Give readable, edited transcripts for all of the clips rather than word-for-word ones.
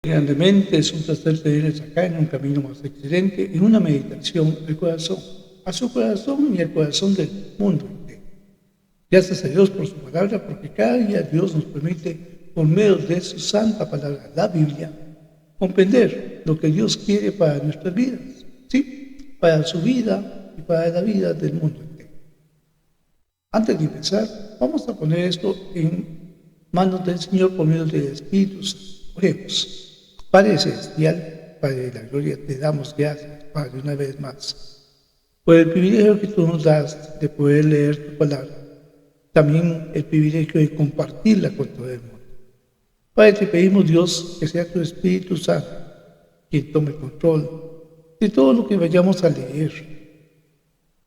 Grandemente es un placer tenerles acá en un camino más excelente, en una meditación al corazón, a su corazón y al corazón del mundo entero. Gracias a Dios por su palabra, porque cada día Dios nos permite, por medio de su santa palabra, la Biblia, comprender lo que Dios quiere para nuestras vidas, ¿sí? Para su vida y para la vida del mundo entero. Antes de empezar, vamos a poner esto en manos del Señor por medio del Espíritu Santo. Oremos. Padre Celestial, Padre de la Gloria, te damos gracias, Padre, una vez más, por el privilegio que tú nos das de poder leer tu palabra, también el privilegio de compartirla con todo el mundo. Padre, te pedimos, Dios, que sea tu Espíritu Santo quien tome control de todo lo que vayamos a leer,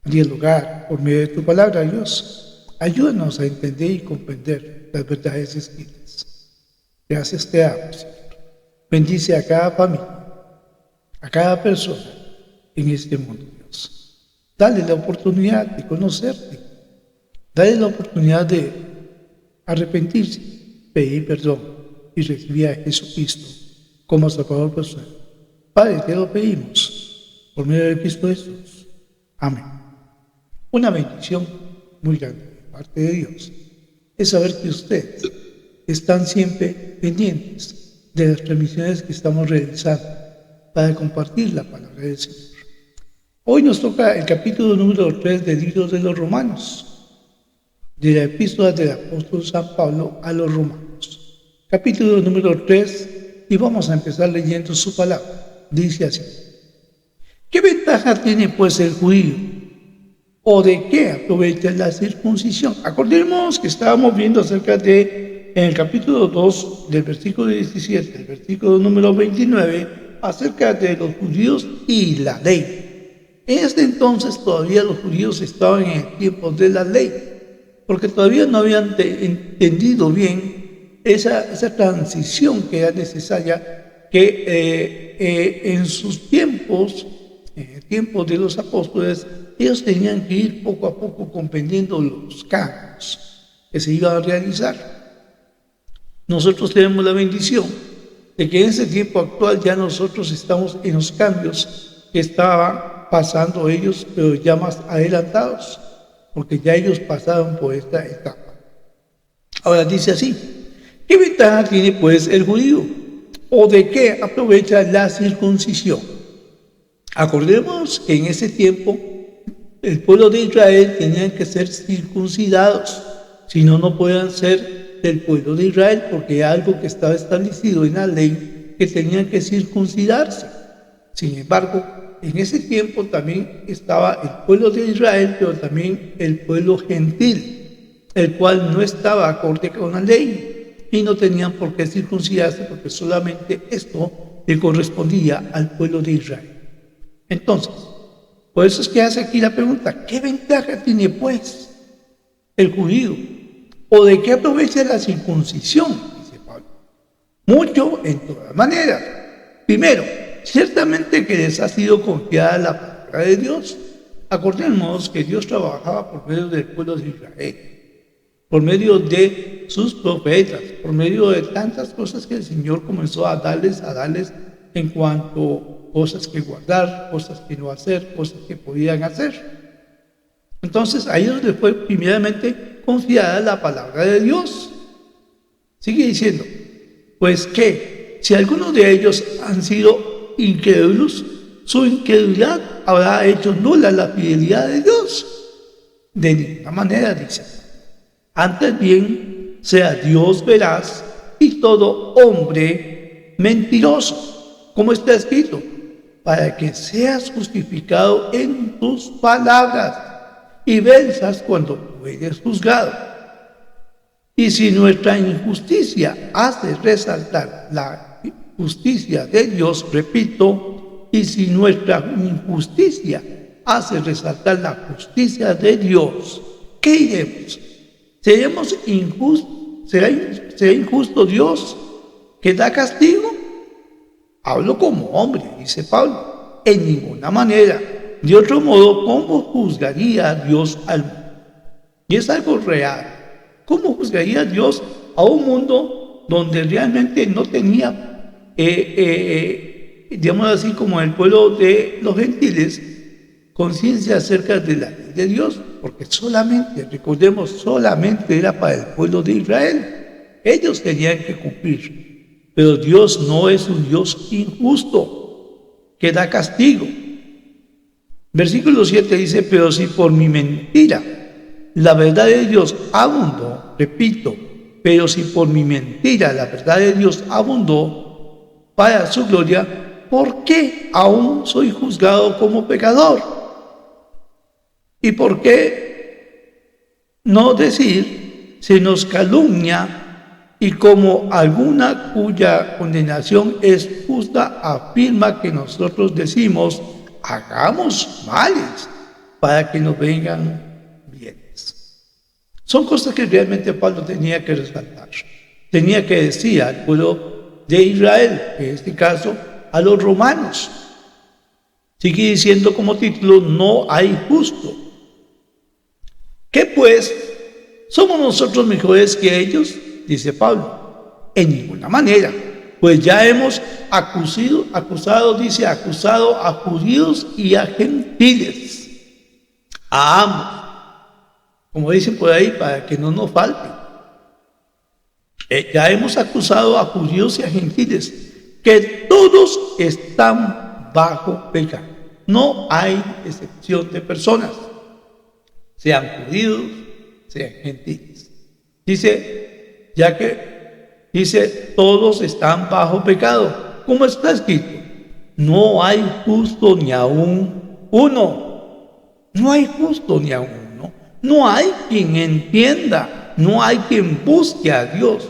a dialogar por medio de tu palabra, Dios. Ayúdanos a entender y comprender las verdades escritas. Gracias te damos, Señor. Bendice a cada familia, a cada persona en este mundo, Dios. Dale la oportunidad de conocerte. Dale la oportunidad de arrepentirse, pedir perdón y recibir a Jesucristo como Salvador personal. Padre, te lo pedimos por medio de Cristo Jesús. Amén. Una bendición muy grande de parte de Dios es saber que ustedes están siempre pendientes de las transmisiones que estamos realizando para compartir la palabra del Señor. Hoy nos toca el capítulo número 3 del libro de los Romanos, de la epístola del apóstol San Pablo a los Romanos. Capítulo número 3, y vamos a empezar leyendo su palabra. Dice así: ¿qué ventaja tiene pues el judío? ¿O de qué aprovecha la circuncisión? Acordemos que estábamos viendo acerca de en el capítulo 2, del versículo 17, el versículo número 29, acerca de los judíos y la ley. En este entonces todavía los judíos estaban en el tiempo de la ley, porque todavía no habían entendido bien esa transición que era necesaria, que en sus tiempos, en el tiempo de los apóstoles, ellos tenían que ir poco a poco comprendiendo los cambios que se iban a realizar. Nosotros tenemos la bendición de que en ese tiempo actual ya nosotros estamos en los cambios que estaban pasando ellos, pero ya más adelantados, porque ya ellos pasaron por esta etapa. Ahora dice así: ¿qué ventaja tiene pues el judío? ¿O de qué aprovecha la circuncisión? Acordemos que en ese tiempo el pueblo de Israel tenía que ser circuncidados, si no, no podían ser del pueblo de Israel, porque era algo que estaba establecido en la ley, que tenían que circuncidarse. Sin embargo, en ese tiempo también estaba el pueblo de Israel, pero también el pueblo gentil, el cual no estaba acorde con la ley y no tenían por qué circuncidarse, porque solamente esto le correspondía al pueblo de Israel. Entonces, por eso es que hace aquí la pregunta: ¿qué ventaja tiene pues el judío? ¿O de qué aprovecha la circuncisión? Dice Pablo. Mucho, en todas maneras. Primero, ciertamente que les ha sido confiada la palabra de Dios. Acordemos que Dios trabajaba por medio del pueblo de Israel, por medio de sus profetas, por medio de tantas cosas que el Señor comenzó a darles en cuanto a cosas que guardar, cosas que no hacer, cosas que podían hacer. Entonces a ellos les fue primeramente confiada la palabra de Dios. Sigue diciendo, pues que si algunos de ellos han sido incrédulos, su incredulidad habrá hecho nula la fidelidad de Dios. De ninguna manera, dice. Antes bien, sea Dios veraz y todo hombre mentiroso, como está escrito, para que seas justificado en tus palabras y venzas cuando tú eres juzgado. Y si nuestra injusticia hace resaltar la justicia de Dios, repito, y si nuestra injusticia hace resaltar la justicia de Dios, ¿qué iremos? ¿Seremos injustos? ¿Será injusto Dios que da castigo? Hablo como hombre, dice Pablo, en ninguna manera. De otro modo, ¿cómo juzgaría Dios al mundo? Y es algo real. ¿Cómo juzgaría Dios a un mundo donde realmente no tenía digamos así, como el pueblo de los gentiles, conciencia acerca de la ley de Dios, porque solamente, recordemos, solamente era para el pueblo de Israel. Ellos tenían que cumplir, pero Dios no es un Dios injusto, que da castigo. Versículo 7 dice, pero si por mi mentira la verdad de Dios abundó, repito, pero si por mi mentira la verdad de Dios abundó para su gloria, ¿por qué aún soy juzgado como pecador? ¿Y por qué no decir, se nos calumnia y como alguna cuya condenación es justa afirma que nosotros decimos, hagamos males para que nos vengan bienes? Son cosas que realmente Pablo tenía que resaltar. Tenía que decir al pueblo de Israel, en este caso a los romanos. Sigue diciendo como título, no hay justo. ¿Qué pues? ¿Somos nosotros mejores que ellos? Dice Pablo. En ninguna manera. Pues ya hemos acusado a judíos y a gentiles. A ambos. Como dicen por ahí, para que no nos falte. Ya hemos acusado a judíos y a gentiles, que todos están bajo pecado. No hay excepción de personas, sean judíos, sean gentiles. Dice, todos están bajo pecado. ¿Cómo está escrito? No hay justo ni aún uno. No hay justo ni aún uno. No hay quien entienda. No hay quien busque a Dios.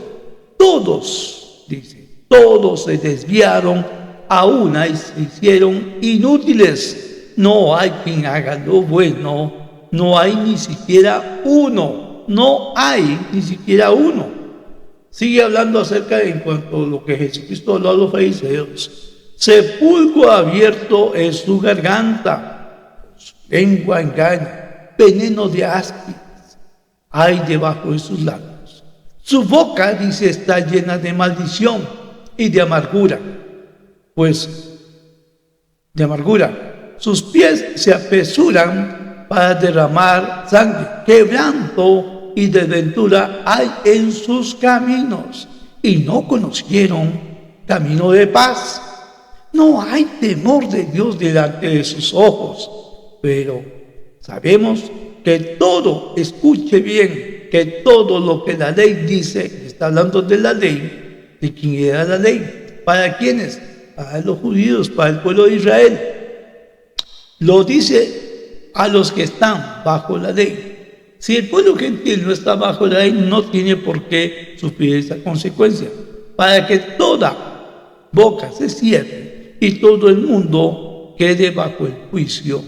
Todos, dice, todos se desviaron a una y se hicieron inútiles. No hay quien haga lo bueno. No hay ni siquiera uno. No hay ni siquiera uno. Sigue hablando acerca de en cuanto a lo que Jesucristo habló a los fariseos. Sepulcro abierto es su garganta, su lengua engaña, veneno de áspides hay debajo de sus labios. Su boca, dice, está llena de maldición y de amargura. Sus pies se apresuran para derramar sangre, quebranto y desventura hay en sus caminos, y no conocieron camino de paz. No hay temor de Dios delante de sus ojos, pero sabemos que todo, escuche bien, que todo lo que la ley dice, está hablando de la ley, de quién era la ley, ¿para quiénes? Para los judíos, para el pueblo de Israel. Lo dice a los que están bajo la ley. Si el pueblo gentil no está bajo la ley, no tiene por qué sufrir esa consecuencia. Para que toda boca se cierre y todo el mundo quede bajo el juicio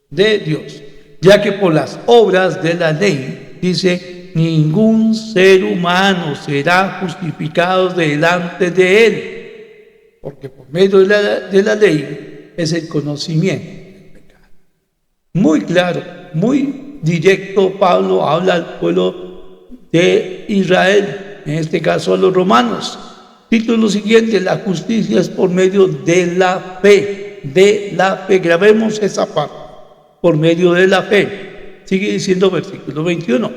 de Dios. Ya que por las obras de la ley, dice, ningún ser humano será justificado delante de él. Porque por medio de la ley es el conocimiento del pecado. Muy claro, muy directo, Pablo habla al pueblo de Israel, en este caso a los romanos. Título siguiente, la justicia es por medio de la fe. De la fe, grabemos esa parte, por medio de la fe. Sigue diciendo versículo 21.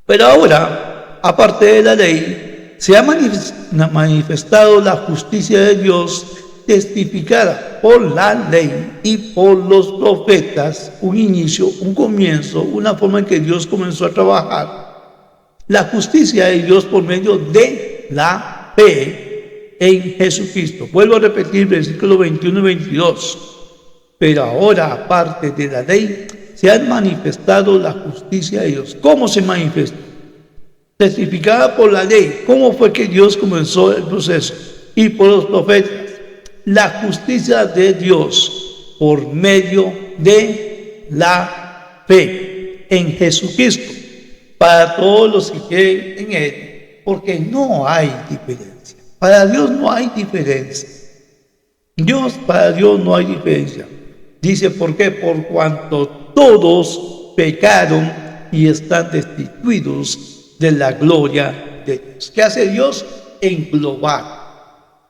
Pero ahora, aparte de la ley, se ha manifestado la justicia de Dios testificada por la ley y por los profetas, un inicio, un comienzo, una forma en que Dios comenzó a trabajar. La justicia de Dios por medio de la fe en Jesucristo. Vuelvo a repetir versículos 21 y 22. Pero ahora, aparte de la ley, se ha manifestado la justicia de Dios. ¿Cómo se manifiesta? Testificada por la ley. ¿Cómo fue que Dios comenzó el proceso? Y por los profetas. La justicia de Dios por medio de la fe en Jesucristo para todos los que creen en Él, porque no hay diferencia. Para Dios no hay diferencia. Para Dios no hay diferencia. Dice, ¿por qué? Por cuanto todos pecaron y están destituidos de la gloria de Dios. ¿Qué hace Dios? englobar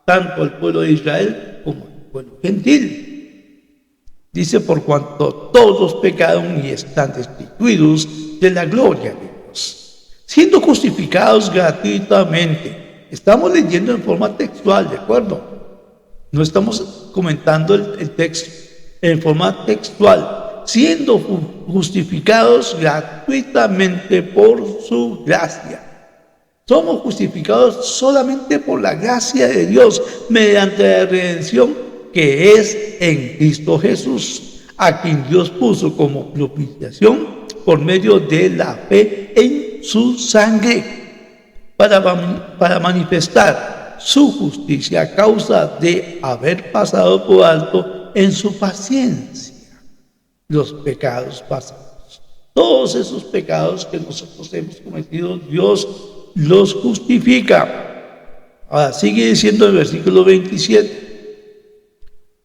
tanto al pueblo de Israel como al pueblo gentil. Dice, por cuanto todos pecaron y están destituidos de la gloria de Dios, siendo justificados gratuitamente. Estamos leyendo en forma textual, ¿de acuerdo? No estamos comentando el texto en forma textual, siendo justificados gratuitamente por su gracia. Somos justificados solamente por la gracia de Dios, mediante la redención que es en Cristo Jesús, a quien Dios puso como propiciación por medio de la fe en su sangre, para manifestar su justicia a causa de haber pasado por alto en su paciencia los pecados pasados. Todos esos pecados que nosotros hemos cometido, Dios los justifica. Ahora sigue diciendo el versículo 27.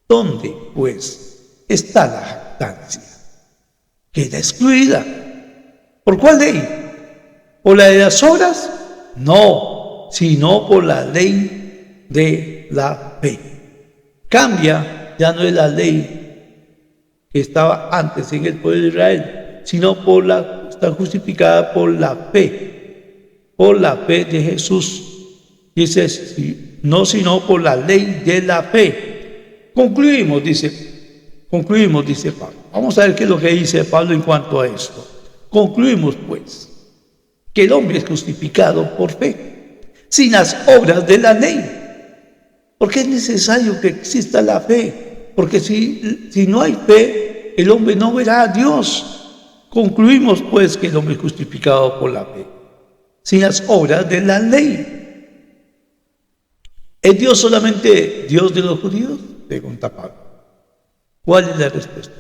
¿Dónde, pues, está la jactancia? Queda excluida. ¿Por cuál ley? ¿Por la de las obras? No, sino por la ley de la fe. Cambia, ya no es la ley que estaba antes en el pueblo de Israel, sino está justificada por la fe de Jesús. Dice, no sino por la ley de la fe. Concluimos, dice Pablo. Vamos a ver qué es lo que dice Pablo en cuanto a esto. Concluimos, pues, que el hombre es justificado por fe, sin las obras de la ley. Porque es necesario que exista la fe, porque si no hay fe, el hombre no verá a Dios. Concluimos, pues, que el hombre es justificado por la fe, sin las obras de la ley. ¿Es Dios solamente Dios de los judíos?, pregunta Pablo. ¿Cuál es la respuesta?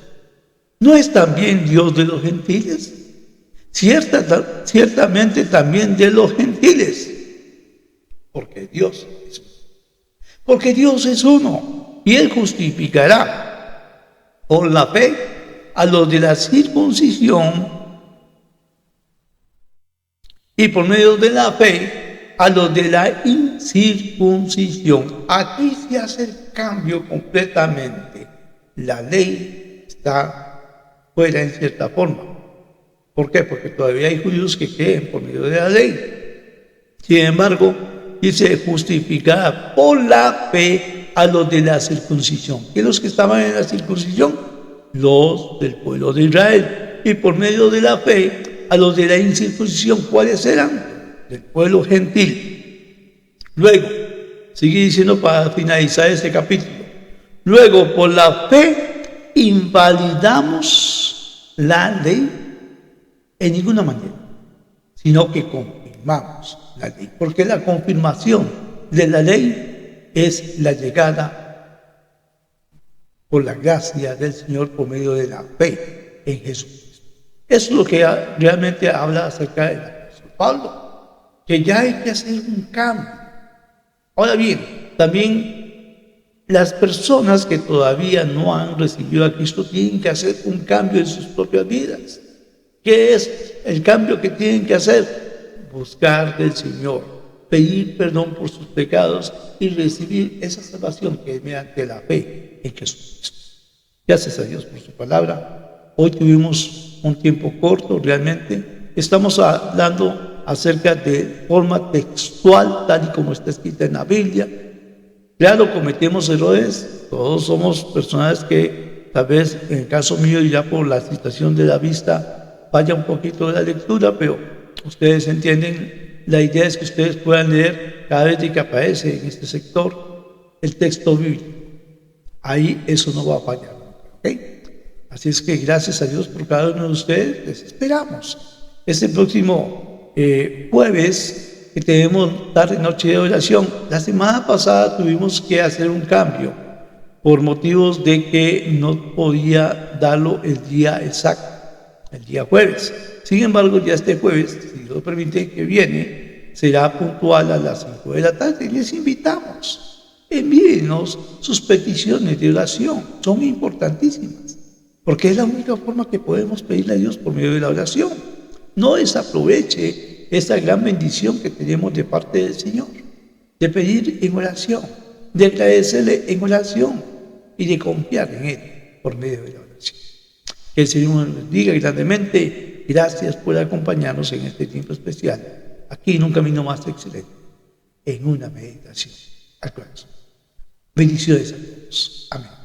¿No es también Dios de los gentiles? Ciertamente también de los gentiles, porque Dios es uno, y Él justificará por la fe a los de la circuncisión y por medio de la fe a los de la incircuncisión. Aquí se hace el cambio completamente. La ley está fuera en cierta forma. ¿Por qué? Porque todavía hay judíos que creen por medio de la ley. Sin embargo, dice justificada por la fe a los de la circuncisión. ¿Qué los que estaban en la circuncisión? Los del pueblo de Israel. Y por medio de la fe a los de la incircuncisión. ¿Cuáles eran? Del pueblo gentil. Luego, sigue diciendo para finalizar este capítulo. Luego, por la fe invalidamos la ley en ninguna manera, sino que confirmamos la ley, porque la confirmación de la ley es la llegada por la gracia del Señor por medio de la fe en Jesucristo. Eso es lo que realmente habla acerca del apóstol Pablo, que ya hay que hacer un cambio. Ahora bien, también las personas que todavía no han recibido a Cristo tienen que hacer un cambio en sus propias vidas. ¿Qué es el cambio que tienen que hacer? Buscar del Señor, pedir perdón por sus pecados y recibir esa salvación que es mediante la fe en Jesucristo. Gracias a Dios por su palabra. Hoy tuvimos un tiempo corto, realmente. Estamos hablando acerca de forma textual, tal y como está escrita en la Biblia. Claro, cometemos errores. Todos somos personas que, tal vez, en el caso mío, ya por la situación de la vista, vaya un poquito de la lectura, pero ustedes entienden, la idea es que ustedes puedan leer cada vez que aparece en este sector el texto bíblico. Ahí eso no va a fallar, ¿okay? Así es que gracias a Dios por cada uno de ustedes. Les esperamos este próximo jueves, que tenemos tarde y noche de oración. La semana pasada tuvimos que hacer un cambio por motivos de que no podía darlo el día exacto, el día jueves. Sin embargo, ya este jueves, si Dios lo permite, que viene, será puntual a las 5 de la tarde. Les invitamos, envíenos sus peticiones de oración, son importantísimas, porque es la única forma que podemos pedirle a Dios por medio de la oración. No desaproveche esta gran bendición que tenemos de parte del Señor, de pedir en oración, de agradecerle en oración y de confiar en Él por medio de la oración. Que el Señor nos bendiga grandemente. Gracias por acompañarnos en este tiempo especial, aquí en un camino más excelente, en una meditación al corazón. Bendiciones a todos. Amén.